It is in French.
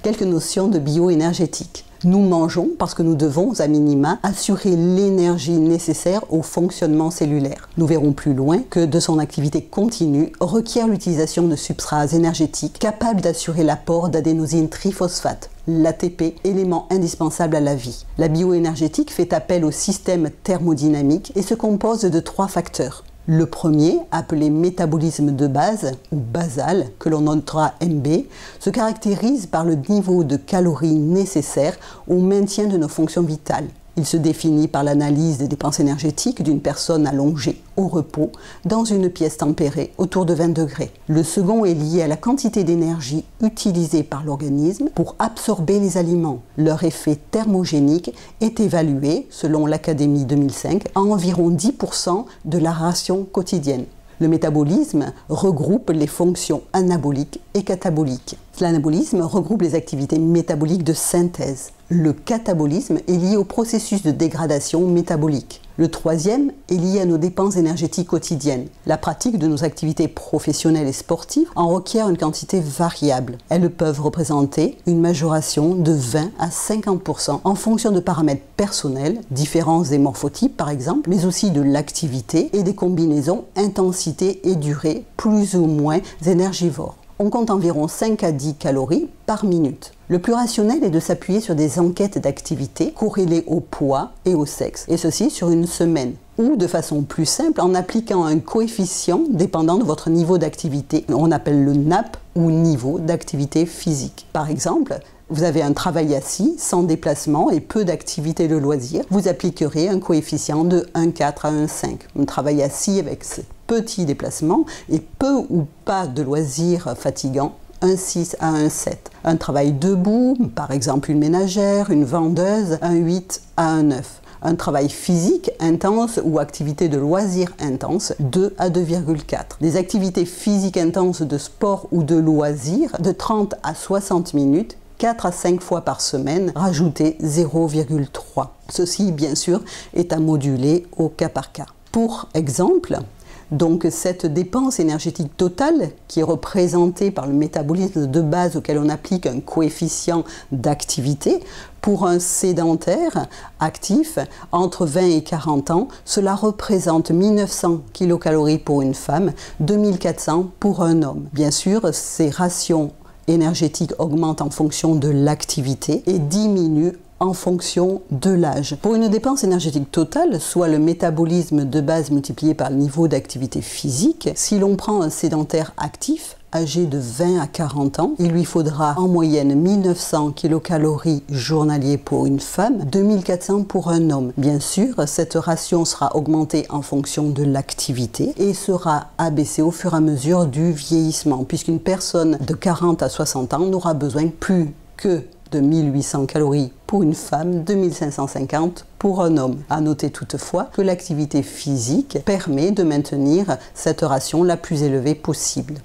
Quelques notions de bioénergétique. Nous mangeons parce que nous devons, à minima, assurer l'énergie nécessaire au fonctionnement cellulaire. Nous verrons plus loin que de son activité continue requiert l'utilisation de substrats énergétiques capables d'assurer l'apport d'adénosine triphosphate, l'ATP, élément indispensable à la vie. La bioénergétique fait appel au système thermodynamique et se compose de 3 facteurs. Le premier, appelé métabolisme de base ou basal, que l'on notera MB, se caractérise par le niveau de calories nécessaire au maintien de nos fonctions vitales. Il se définit par l'analyse des dépenses énergétiques d'une personne allongée au repos dans une pièce tempérée autour de 20 degrés. Le second est lié à la quantité d'énergie utilisée par l'organisme pour absorber les aliments. Leur effet thermogénique est évalué, selon l'Académie 2005, à environ 10% de la ration quotidienne. Le métabolisme regroupe les fonctions anaboliques et cataboliques. L'anabolisme regroupe les activités métaboliques de synthèse. Le catabolisme est lié au processus de dégradation métabolique. Le troisième est lié à nos dépenses énergétiques quotidiennes. La pratique de nos activités professionnelles et sportives en requiert une quantité variable. Elles peuvent représenter une majoration de 20 à 50% en fonction de paramètres personnels, différences des morphotypes par exemple, mais aussi de l'activité et des combinaisons intensité et durée plus ou moins énergivores. On compte environ 5 à 10 calories par minute. Le plus rationnel est de s'appuyer sur des enquêtes d'activité corrélées au poids et au sexe, et ceci sur une semaine. Ou de façon plus simple, en appliquant un coefficient dépendant de votre niveau d'activité. On appelle le NAP ou niveau d'activité physique. Par exemple, vous avez un travail assis, sans déplacement et peu d'activité de loisirs. Vous appliquerez un coefficient de 1,4 à 1,5. Un travail assis avec ce petit déplacement et peu ou pas de loisirs fatigants, 1,6 à 1,7. Un travail debout, par exemple une ménagère, une vendeuse, 1,8 à 1,9. Un travail physique intense ou activité de loisirs intense, 2 à 2,4. Des activités physiques intenses de sport ou de loisirs, de 30 à 60 minutes, 4 à 5 fois par semaine, rajoutez 0,3. Ceci, bien sûr, est à moduler au cas par cas. Pour exemple, donc cette dépense énergétique totale qui est représentée par le métabolisme de base auquel on applique un coefficient d'activité, pour un sédentaire actif entre 20 et 40 ans, cela représente 1900 kcal pour une femme, 2400 pour un homme. Bien sûr, ces rations énergétiques augmentent en fonction de l'activité et diminuent en fonction de l'âge. Pour une dépense énergétique totale, soit le métabolisme de base multiplié par le niveau d'activité physique, si l'on prend un sédentaire actif, âgé de 20 à 40 ans, il lui faudra en moyenne 1900 kcal journaliers pour une femme, 2400 pour un homme. Bien sûr, cette ration sera augmentée en fonction de l'activité et sera abaissée au fur et à mesure du vieillissement, puisqu'une personne de 40 à 60 ans n'aura besoin plus que de 1800 calories pour une femme, 2550 pour un homme. À noter toutefois que l'activité physique permet de maintenir cette ration la plus élevée possible.